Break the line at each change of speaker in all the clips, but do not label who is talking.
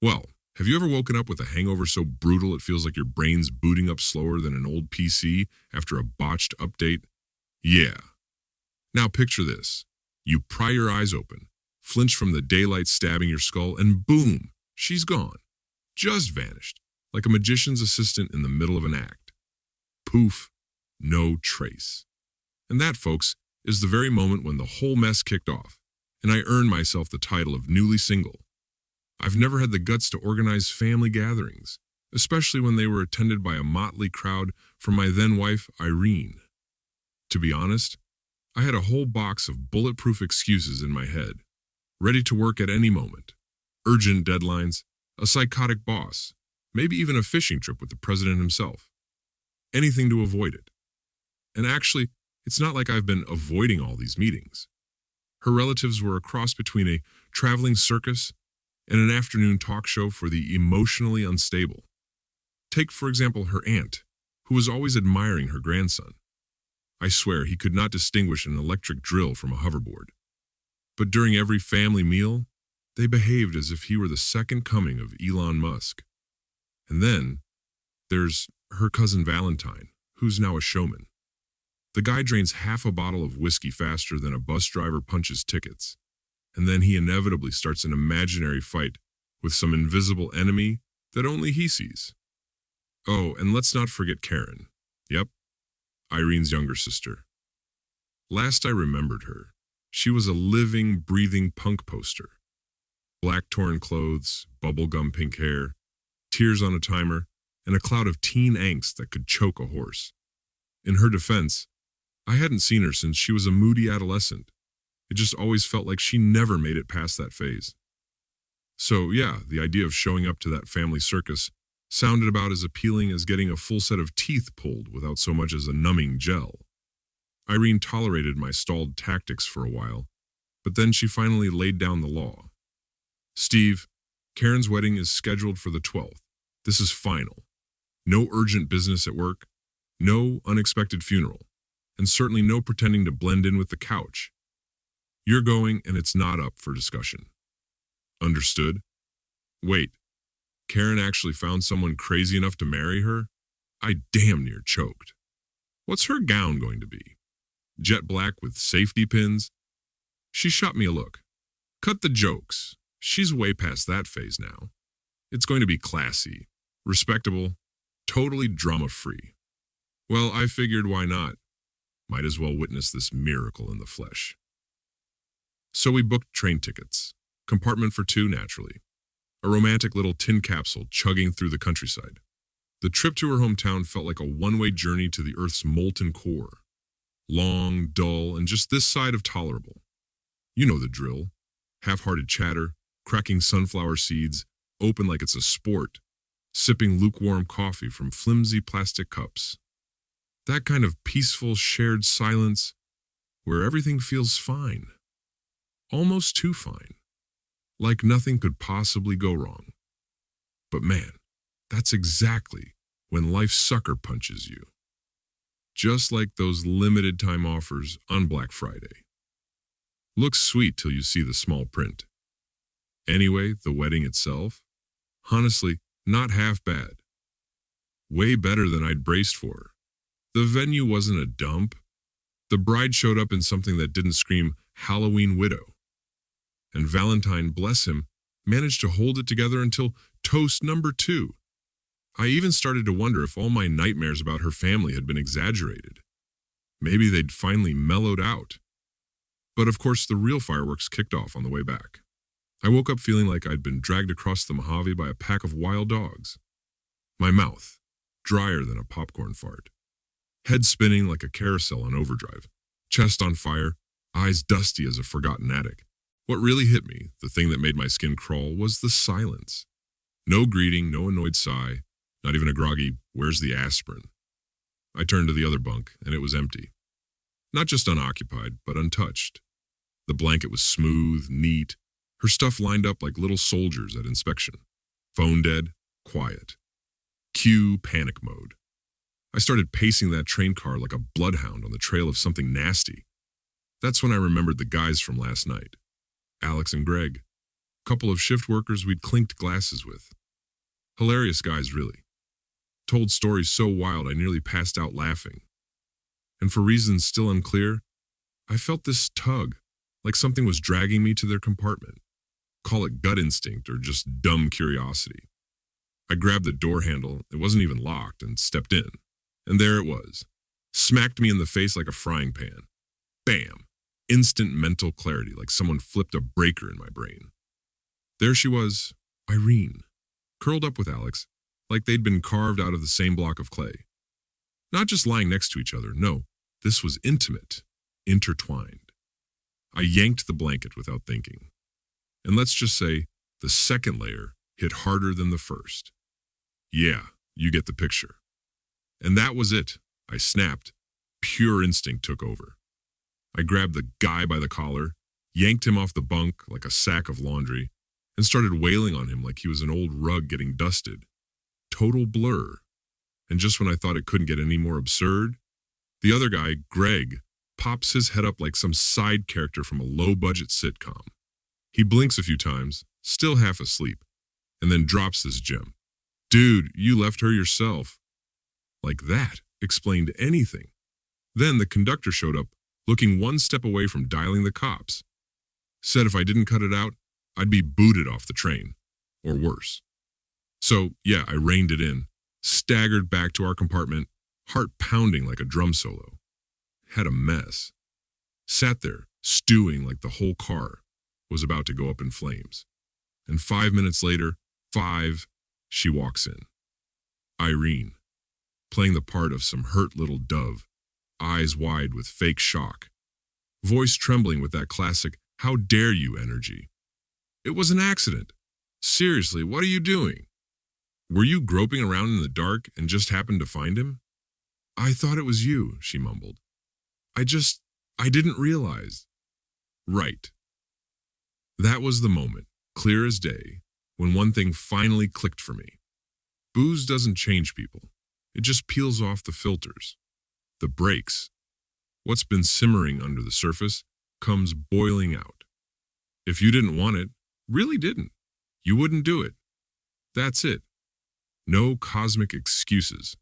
Well, have you ever woken up with a hangover so brutal it feels like your brain's booting up slower than an old PC after a botched update? Yeah. Now picture this. You pry your eyes open, flinch from the daylight stabbing your skull, and boom, she's gone. Just vanished, like a magician's assistant in the middle of an act. Poof, no trace. And that, folks, is the very moment when the whole mess kicked off, and I earned myself the title of newly single. I've never had the guts to organize family gatherings, especially when they were attended by a motley crowd from my then wife, Irene. To be honest, I had a whole box of bulletproof excuses in my head, ready to work at any moment. Urgent deadlines, a psychotic boss, maybe even a fishing trip with the president himself. Anything to avoid it. And actually, it's not like I've been avoiding all these meetings. Her relatives were a cross between a traveling circus and an afternoon talk show for the emotionally unstable. Take, for example, her aunt, who was always admiring her grandson. I swear he could not distinguish an electric drill from a hoverboard. But during every family meal, they behaved as if he were the second coming of Elon Musk. And then, there's her cousin Valentine, who's now a showman. The guy drains half a bottle of whiskey faster than a bus driver punches tickets. And then he inevitably starts an imaginary fight with some invisible enemy that only he sees. Oh, and let's not forget Karen. Yep, Irene's younger sister. Last I remembered her, she was a living, breathing punk poster. Black torn clothes, bubblegum pink hair, tears on a timer, and a cloud of teen angst that could choke a horse. In her defense, I hadn't seen her since she was a moody adolescent. It just always felt like she never made it past that phase. So yeah, the idea of showing up to that family circus sounded about as appealing as getting a full set of teeth pulled without so much as a numbing gel. Irene tolerated my stalled tactics for a while, but then she finally laid down the law. Steve, Karen's wedding is scheduled for the 12th. This is final. No urgent business at work, no unexpected funeral, and certainly no pretending to blend in with the couch. You're going, and it's not up for discussion. Understood? Wait, Karen actually found someone crazy enough to marry her? I damn near choked. What's her gown going to be? Jet black with safety pins? She shot me a look. Cut the jokes. She's way past that phase now. It's going to be classy, respectable, totally drama-free. Well, I figured why not? Might as well witness this miracle in the flesh. So we booked train tickets, compartment for two naturally, a romantic little tin capsule chugging through the countryside. The trip to her hometown felt like a one-way journey to the Earth's molten core. Long, dull, and just this side of tolerable. You know the drill. Half-hearted chatter, cracking sunflower seeds, open like it's a sport, sipping lukewarm coffee from flimsy plastic cups. That kind of peaceful, shared silence where everything feels fine. Almost too fine. Like nothing could possibly go wrong. But man, that's exactly when life sucker punches you. Just like those limited time offers on Black Friday. Looks sweet till you see the small print. Anyway, the wedding itself? Honestly, not half bad. Way better than I'd braced for. The venue wasn't a dump. The bride showed up in something that didn't scream Halloween widow. And Valentine, bless him, managed to hold it together until toast number 2. I even started to wonder if all my nightmares about her family had been exaggerated. Maybe they'd finally mellowed out. But of course, the real fireworks kicked off on the way back. I woke up feeling like I'd been dragged across the Mojave by a pack of wild dogs. My mouth, drier than a popcorn fart. Head spinning like a carousel on overdrive. Chest on fire, eyes dusty as a forgotten attic. What really hit me, the thing that made my skin crawl, was the silence. No greeting, no annoyed sigh, not even a groggy, "Where's the aspirin?" I turned to the other bunk, and it was empty. Not just unoccupied, but untouched. The blanket was smooth, neat, her stuff lined up like little soldiers at inspection. Phone dead, quiet. Cue panic mode. I started pacing that train car like a bloodhound on the trail of something nasty. That's when I remembered the guys from last night. Alex and Greg. Couple of shift workers we'd clinked glasses with. Hilarious guys, really. Told stories so wild I nearly passed out laughing. And for reasons still unclear, I felt this tug, like something was dragging me to their compartment. Call it gut instinct or just dumb curiosity. I grabbed the door handle, it wasn't even locked, and stepped in. And there it was. Smacked me in the face like a frying pan. Bam! Instant mental clarity, like someone flipped a breaker in my brain. There she was, Irene, curled up with Alex, like they'd been carved out of the same block of clay. Not just lying next to each other, no, this was intimate, intertwined. I yanked the blanket without thinking. And let's just say, the second layer hit harder than the first. Yeah, you get the picture. And that was it. I snapped. Pure instinct took over. I grabbed the guy by the collar, yanked him off the bunk like a sack of laundry, and started wailing on him like he was an old rug getting dusted. Total blur. And just when I thought it couldn't get any more absurd, the other guy, Greg, pops his head up like some side character from a low-budget sitcom. He blinks a few times, still half asleep, and then drops this gem. Dude, you left her yourself. Like that explained anything. Then the conductor showed up, looking one step away from dialing the cops. Said if I didn't cut it out, I'd be booted off the train, or worse. So, yeah, I reined it in, staggered back to our compartment, heart pounding like a drum solo. Had a mess. Sat there, stewing like the whole car was about to go up in flames. And 5 minutes later, she walks in. Irene, playing the part of some hurt little dove, eyes wide with fake shock, voice trembling with that classic, "How dare you" energy. It was an accident. Seriously, what are you doing? Were you groping around in the dark and just happened to find him? I thought it was you, she mumbled. I didn't realize. Right. That was the moment, clear as day, when one thing finally clicked for me. Booze doesn't change people. It just peels off the filters, the brakes. What's been simmering under the surface comes boiling out. If you didn't want it, really didn't, you wouldn't do it. That's it. No cosmic excuses.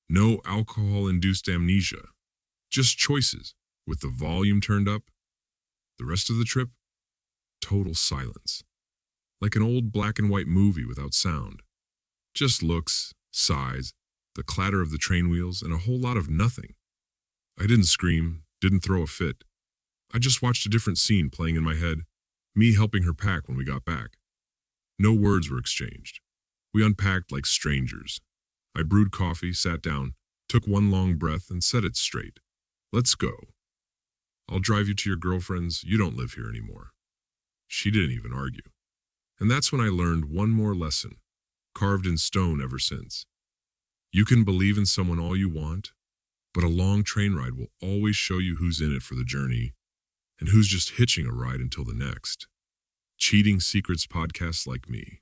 No alcohol-induced amnesia. Just choices, with the volume turned up. The rest of the trip? Total silence. Like an old black and white movie without sound. Just looks, sighs, the clatter of the train wheels, and a whole lot of nothing. I didn't scream, didn't throw a fit. I just watched a different scene playing in my head, me helping her pack when we got back. No words were exchanged. We unpacked like strangers. I brewed coffee, sat down, took one long breath, and said it straight. Let's go. I'll drive you to your girlfriend's. You don't live here anymore. She didn't even argue. And that's when I learned one more lesson, carved in stone ever since. You can believe in someone all you want, but a long train ride will always show you who's in it for the journey and who's just hitching a ride until the next. Cheating Secrets podcasts like me.